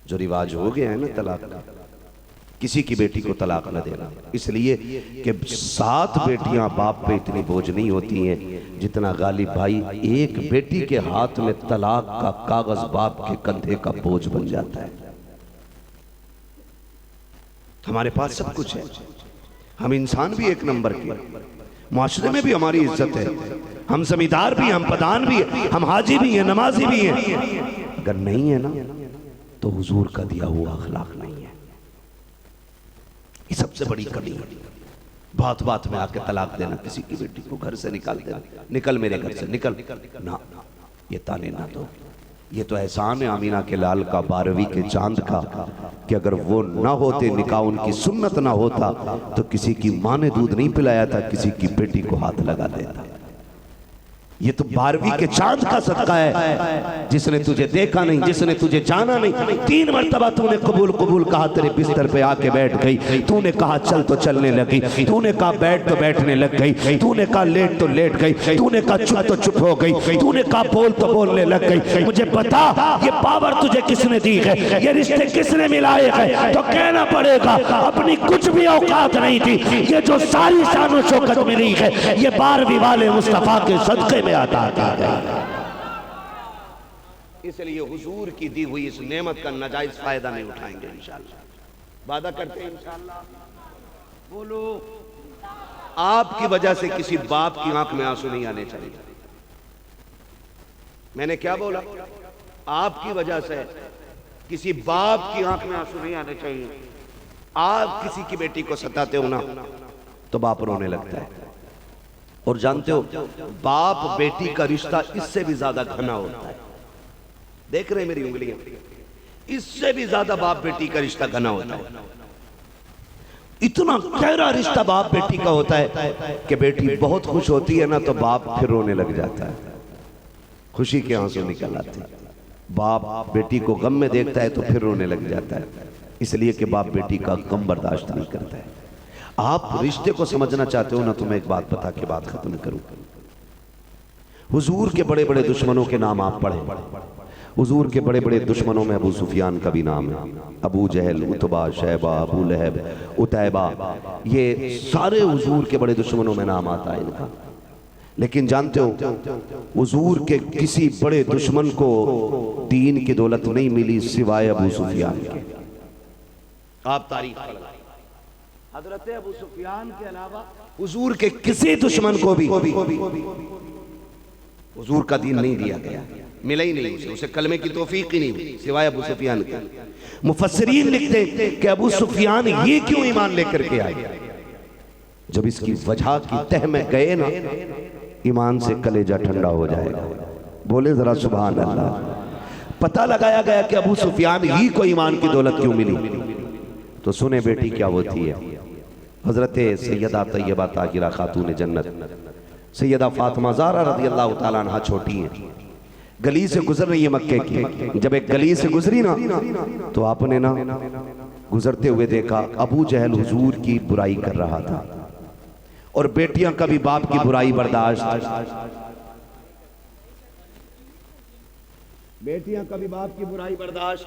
जो रिवाज हो गया है ना तलाक का, किसी की बेटी को तलाक न देना, इसलिए कि 7 बेटियां बाप पे इतनी बोझ नहीं होती हैं जितना गालिब भाई एक बेटी के हाथ में तलाक का कागज बाप के कंधे का बोझ बन जाता है। हमारे पास सब कुछ है, हम इंसान भी एक नंबर के, माशरे में भी हमारी इज्जत है, हम जमींदार भी, हम प्रधान भी, हम हाजी भी हैं, नमाजी भी हैं। अगर नहीं है ना तो हुजूर का दिया हुआ अखलाक नहीं है। ये सबसे बड़ी कमी है। बात बात में आके तलाक देना, किसी की बेटी को घर से निकाल देना, निकल मेरे घर से निकल ना, ये ताने ना दो। ये तो एहसान है आमीना के लाल का, 12वीं के चांद का, कि अगर वो ना होते, निकाह उनकी सुन्नत ना होता तो किसी की माँ ने दूध नहीं पिलाया था, किसी की बेटी को हाथ लगा देता। ये तो 12वीं के चांद का सदका है, जिसने तुझे देखा नहीं, जिसने तुझे जाना नहीं, 3 मरतबा तूने कबूल कबूल कहा, तेरे बिस्तर पे आके बैठ गई, तूने कहा चल तो चलने लगी, तूने कहा बैठ तो बैठने लग गई, तूने कहा लेट तो लेट गई, तूने कहा चुप तो चुप हो गई, तूने कहा बोल तो बोलने लग गई। मुझे बता ये पावर तुझे किसने दी है, ये रिश्ते किसने मिलाए हैं? तो कहना पड़ेगा अपनी कुछ भी औकात नहीं थी, ये जो सारी शान शौकत मिली है ये 12वीं वाले मुस्तफा के सदके में आता है। इसलिए हुजूर की दी हुई इस नेमत का नाजायज फायदा नहीं उठाएंगे इंशाअल्लाह। वादा करते हैं इंशाअल्लाह। बोलो, आपकी वजह से किसी बाप की आंख में आंसू नहीं आने चाहिए। मैंने क्या बोला? आपकी वजह से किसी बाप की आंख में आंसू नहीं आने चाहिए। आप किसी की बेटी को सताते हो ना तो बाप रोने लगता है। और जानते हो बाप बेटी का रिश्ता इससे भी ज्यादा घना होता है। देख रहे हैं मेरी उंगलियां? इससे भी ज्यादा बाप बेटी का रिश्ता घना होता है। इतना गहरा रिश्ता बाप बेटी का होता है कि बेटी बहुत खुश होती है ना तो बाप फिर रोने लग जाता है, खुशी के आंसू निकल आते हैं। बाप बेटी को गम में देखता है तो फिर रोने लग जाता है, इसलिए कि बाप बेटी का गम बर्दाश्त नहीं करता है। आप रिश्ते को समझना चाहते हो ना तो मैं एक बात बता के बात खत्म करूं। हुजूर के बड़े बड़े दुश्मनों के नाम आप पढ़ें। हुजूर के बड़े बड़े दुश्मनों में अबू सुफियान का भी नाम है, अबू जहल, उतबा, शैबा, अबू लहब, उतैबा, ये सारे हुजूर के बड़े दुश्मनों में नाम आता है इनका। लेकिन जानते हो हुजूर के किसी बड़े दुश्मन को दीन की दौलत नहीं मिली सिवाय अबू सुफियान के। आप तारीख हजरत अबू सुफियान के अलावा हुजूर के किसी दुश्मन को भी हुजूर का दीन नहीं दिया गया, मिला ही नहीं उसे कलमे की तौफीक ही नहीं हुई सिवाय अबू सुफियान के। मुफस्सिरीन लिखते कि अबू सुफियान ये क्यों ईमान लेकर के आए? जब इसकी वजह की तह में गए ना ईमान से कलेजा ठंडा हो जाएगा। बोले जरा सुभान अल्लाह। पता लगाया गया कि अबू सुफियान ही को ईमान की दौलत क्यों मिली, तो सुने बेटी क्या होती है। हजरत सैयदा तैयबा ताहिरा खातून जन्नत सैयदा फातिमा ज़हरा रज़ियल्लाहु ताला अन्हा छोटी हैं, गली से गुजर रही है मक्के की। जब एक गली से गुजरी ना तो आपने ना गुजरते हुए देखा अबू जहल हुजूर की बुराई कर रहा था, और बेटियां कभी बाप की बुराई बर्दाश्त, बेटियां कभी बाप की बुराई बर्दाश्त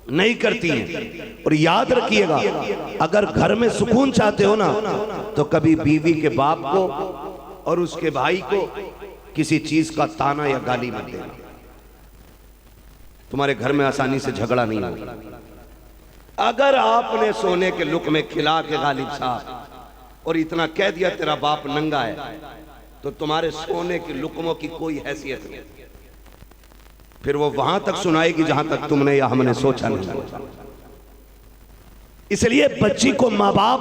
नहीं करती हैं। और याद रखिएगा अगर घर में सुकून चाहते हो ना तो कभी बीवी के बाप को और उसके भाई को किसी चीज का ताना या गाली मत देना, तुम्हारे घर में आसानी से झगड़ा नहीं होगा। अगर आपने सोने के लुक में खिला के गालिब साहब और इतना कह दिया तेरा बाप नंगा है तो तुम्हारे सोने के लुकमों की कोई हैसियत नहीं, फिर वो वहां तक सुनाएगी जहां तक तुमने या हमने सोचा नहीं। इसलिए बच्ची को माँ बाप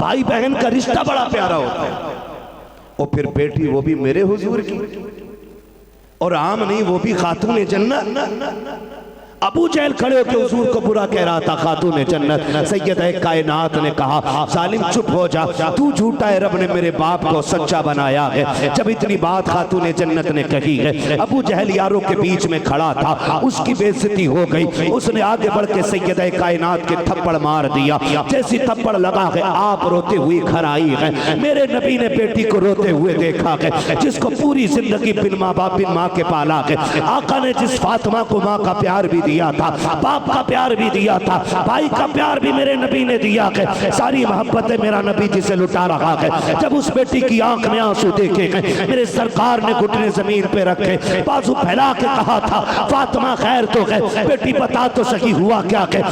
भाई बहन का रिश्ता बड़ा प्यारा होता है। और फिर बेटी वो भी मेरे हुजूर की, और आम नहीं वो भी खातून जन्नत। अबू जहल खड़े होकर हुजूर को बुरा कह रहा था, खातून जन्नत। सैयदा कायनात ने कहा सालिम चुप हो जा, तू झूठा है, रब ने मेरे बाप को सच्चा बनाया है। जब इतनी बात खातून जन्नत ने कही है, अबू जहल यारों के बीच में खड़ा था, उसकी बेइज्जती हो गई। उसने आगे बढ़ के सैयदा कायनात के थप्पड़ मार दिया। जैसी थप्पड़ लगा है आप रोते हुए घर आई है। मेरे नबी ने बेटी को रोते हुए देखा है, जिसको पूरी जिंदगी बिन माँ बाप बिन माँ के पाला है। आका ने जिस फातिमा को माँ का प्यार भी दिया दिया था, बाप का प्यार भी दिया था, भाई का प्यार भी मेरे नबी ने दिया है। सारी मोहब्बतें मेरा नबी जिसे लुटा रहा है। जब उस बेटी की आंख में आंसू देखे गए, मेरे सरकार ने घुटने जमीन पे रखे, बाजू फैला के कहा था, फातिमा खैर तो है, बेटी बता तो सही हुआ क्या है।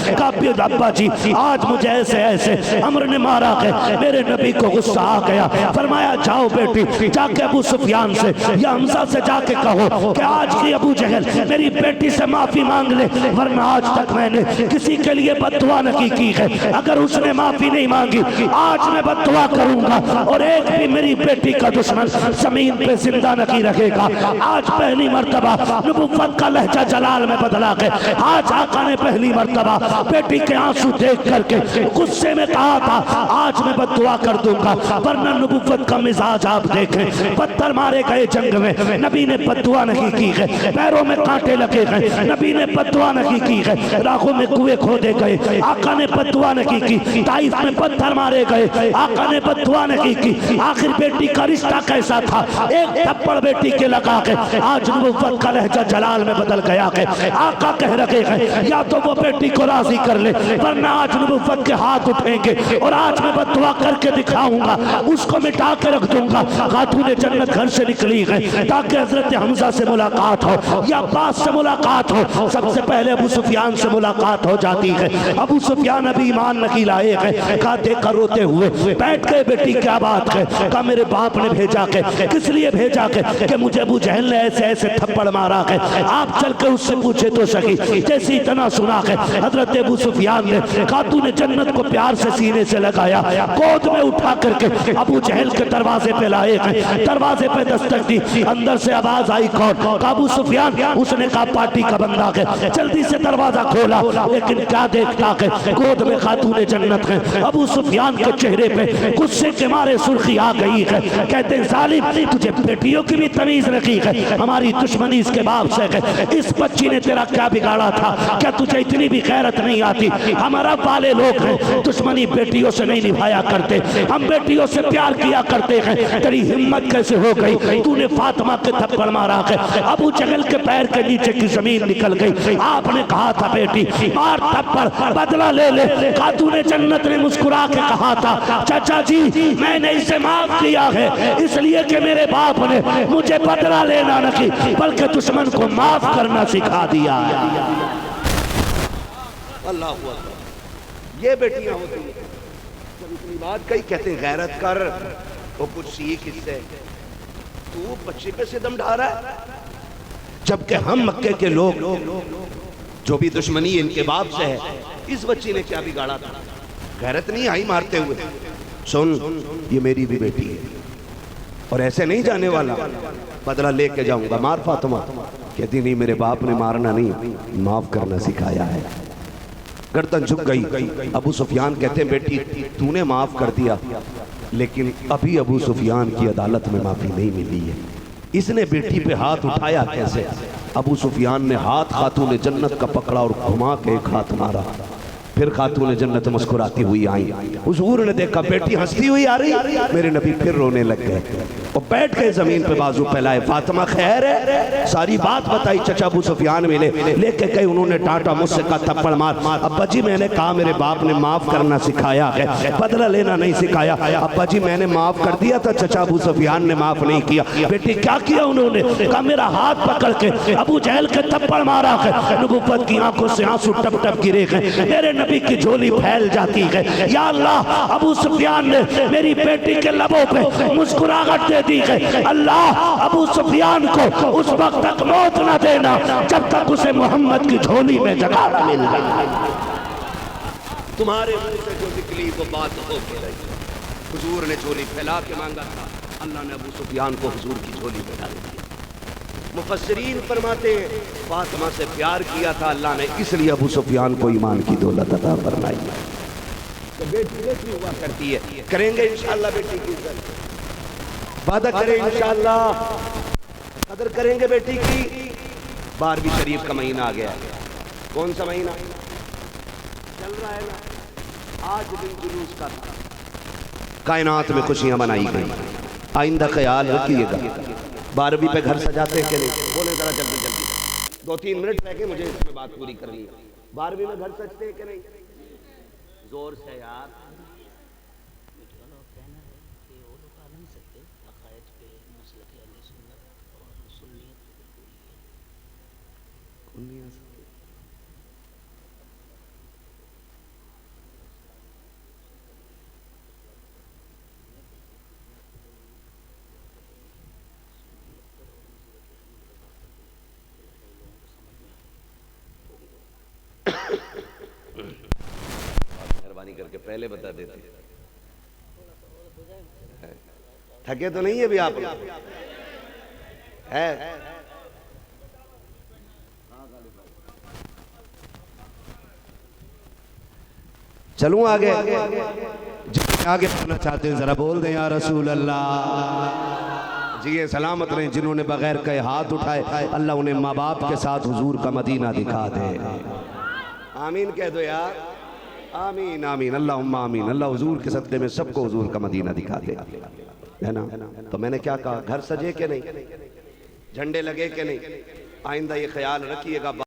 अब्बा जी आज मुझे ऐसे ऐसे अमर ने मारा है। मेरे नबी को गुस्सा आ गया, फरमाया जाओ बेटी, जाके अबू सुफियान से या हमजा से जाके कहो कि आज की अबू जहल मेरी बेटी से माफी मांग ले, वरना आज तक मैंने किसी के लिए बददुआ नहीं की है। अगर उसने माफी नहीं मांगी, आज मैं बददुआ करूंगा और एक भी मेरी बेटी का दुश्मन जमीन पे जिंदा नहीं रहेगा। आज पहली मर्तबा नबुव्वत का लहजा जलाल में बदला है। आज आका ने पहली मर्तबा बेटी के आंसू देख करके गुस्से में कहा था, आज मैं बददुआ कर दूंगा, वरना नबुव्वत का मिजाज आप देखें। पत्थर मारे गए जंग में, नबी ने बददुआ नहीं की है। पैरों में कांटे लगे गए, नबी ने बददुआ नहीं की है। राहों में कुएं खोदे गए, आका ने बददुआ नहीं की। ताइफ में पत्थर मारे गए, आका ने बददुआ नहीं की। आखिर बेटी का रिश्ता कैसा था, एक थप्पड़ बेटी के लगा के आज नबुव्वत का लहजा जलाल में बदल गया है। आका कह रहे हैं या तो वो बेटी को राजी कर ले, वरना आज नबुव्वत के हाथ उठेंगे और आज मैं बददुआ करके दिखाऊंगा, उसको मिटा के रख दूंगा। खातून जन्नत घर से निकली है ताकि हजरत हमजा से मुलाकात हो या अब्बास से मुलाकात हो। सबसे पहले अबू सुफियान से मुलाकात हो जाती है। अबू सुफियान अभी ईमान नहीं लाए हैं, खाते कर रोते हुए बैठ गए। बेटी क्या बात है, कहा मेरे बाप ने भेजा के, किस लिए भेजा के, कि मुझे अबू जहल ने ऐसे ऐसे थप्पड़ मारा है, आप चल कर उससे पूछे तो सही। जैसे इतना सुना है, हजरत अबू सुफियान ने खातून जन्नत को प्यार से सीने से लगाया, गोद में उठा करके अबू जहल के दरवाजे पे लाए हैं। दरवाजे पे दस्तक दी, अंदर से आवाज आई, कौन? अबू सुफियान। उसने कहा पार्टी का बंदा है। जल्दी से दरवाजा खोला, लेकिन क्या देखता है, गोद में खातून जन्नत है। अबू सुफियान के चेहरे पे गुस्से के मारे सुर्खी आ गई है। कहते हैं जालिम, तुझे बेटियों की भी तमीज रखी है, हमारी दुश्मनी इसके बाप से है। इस बच्ची ने तेरा क्या बिगाड़ा था, क्या तुझे इतनी भी गैरत नहीं आती? हमारा वाले लोग हैं, दुश्मनी बेटियों से नहीं निभाया करते, हम बेटियों से प्यार किया करते हैं। तेरी हिम्मत कैसे हो गई, तूने फातिमा के थप्पड़ मारा है। अबू जहल के पैर के नीचे की जमीन निकल गई। आपने कहा था बेटी मार थप्पड़, बदला ले ले। खातून जन्नत ने मुस्कुरा के कहा था, चाचा जी मैंने इसे माफ किया है इसलिए कि मेरे बाप ने मुझे बदला लेना नहीं, बल्कि दुश्मन को माफ करना सिखा दिया। अल्लाह हू अकबर। ये बेटियां होती हैं, जब इतनी बात कही कहते हैं गैरत कर, वो कुछ सीख इससे। तू बच्चे पे सितम ढा रहा है, जबकि हम मक्के के लोग जो भी दुश्मनी इनके बाप से है, इस बच्ची ने क्या बिगाड़ा था? गैरत नहीं आई मारते हुए। सुन, ये मेरी भी बेटी है और ऐसे नहीं जाने वाला, बदला लेके जाऊंगा। मार फातिमा। कहती नहीं, मेरे बाप ने मारना नहीं, माफ करना सिखाया है। गर्दन झुक गई। अबू सुफियान कहते हैं बेटी तूने माफ कर दिया, लेकिन अभी अबू सुफियान की अदालत में माफी नहीं मिली है। इसने बेटी पे हाथ उठाया कैसे? अबू सुफियान ने हाथ खातून जन्नत का पकड़ा और घुमा के एक हाथ मारा। फिर खातून जन्नत मुस्कुराती हुई आई। हुजूर ने देखा बेटी हंसती हुई आ रही, मेरे नबी फिर रोने लग गए और बैठ गए जमीन पे, बाजू फैलाए। फातिमा खैर है? सारी बात बताई। चचा अबू सुफियान मिले, लेके गए, उन्होंने डांटा, मुझसे कहा थप्पड़ मार। अब्बा जी मैंने कहा मेरे बाप ने माफ करना सिखाया है, बदला लेना नहीं सिखाया। अब्बा जी मैंने माफ कर दिया था, चचा अबू सुफियान ने माफ नहीं किया। बेटी क्या किया उन्होंने? कहा मेरा हाथ पकड़ के अबू जहल के थप्पड़ मारा है। नबुव्वत की आंखों से आंसू टप टप गिरे हैं, मेरे नबी की झोली फैल जाती है। या अल्लाह, अबू सुफियान ने मेरी बेटी के लबों पे मुस्कुराहट दे दी है। अल्लाह अबू सुफियान को उस वक्त तक मौत न देना जब तक उसे मोहम्मद की झोली में जगह न मिल जाए। तुम्हारे मुंह से जो निकली वो बात हो के रही। हुजूर ने झोली फैला के मांगा था, अल्लाह ने अबू सुफियान को हुजूर की झोली में डाल दिया। मुफस्सिरीन फरमाते हैं फातिमा से प्यार किया था अल्लाह ने, इसलिए अबू सुफियान को ईमान की दौलत अता फरमाई। तो बेटी बेटी हुआ करती है, करेंगे इंशाअल्लाह बेटी की इज्जत, वादा करें इंशाअल्लाह, कदर करेंगे बेटी की। 12वीं शरीफ का महीना आ गया है। कौन सा महीना चल रहा है ना? आज दिन जुलूस का था, कायनात में खुशियां मनाई गई। आइंदा ख्याल रखिएगा। 12वीं पे घर सजाते हैं कि नहीं? बोले जरा जल्दी जल्दी। 2-3 मिनट रह के मुझे इसमें बात पूरी करनी है। 12वीं में घर सजते हैं कि नहीं? जोर से यार। मेहरबानी करके पहले बता देते। थके तो नहीं है भी आप लोग? है चलूं आगे? आगे बढ़ना चाहते हैं जरा बोल दें या रसूल अल्लाह। जी ये सलामत रहे जिन्होंने बगैर कहे हाथ उठाए, अल्लाह उन्हें माँ बाप के साथ हुजूर का मदीना दिखा दे। आमीन कह दो यार। आमीन आमीन अल्लाहुम्मा आमीन। अल्लाह हुजूर के सदक़े में सबको हुजूर का मदीना दिखा दे, है ना? तो मैंने क्या कहा, घर सजे के नहीं, झंडे लगे के नहीं? आइंदा ये ख्याल रखिएगा।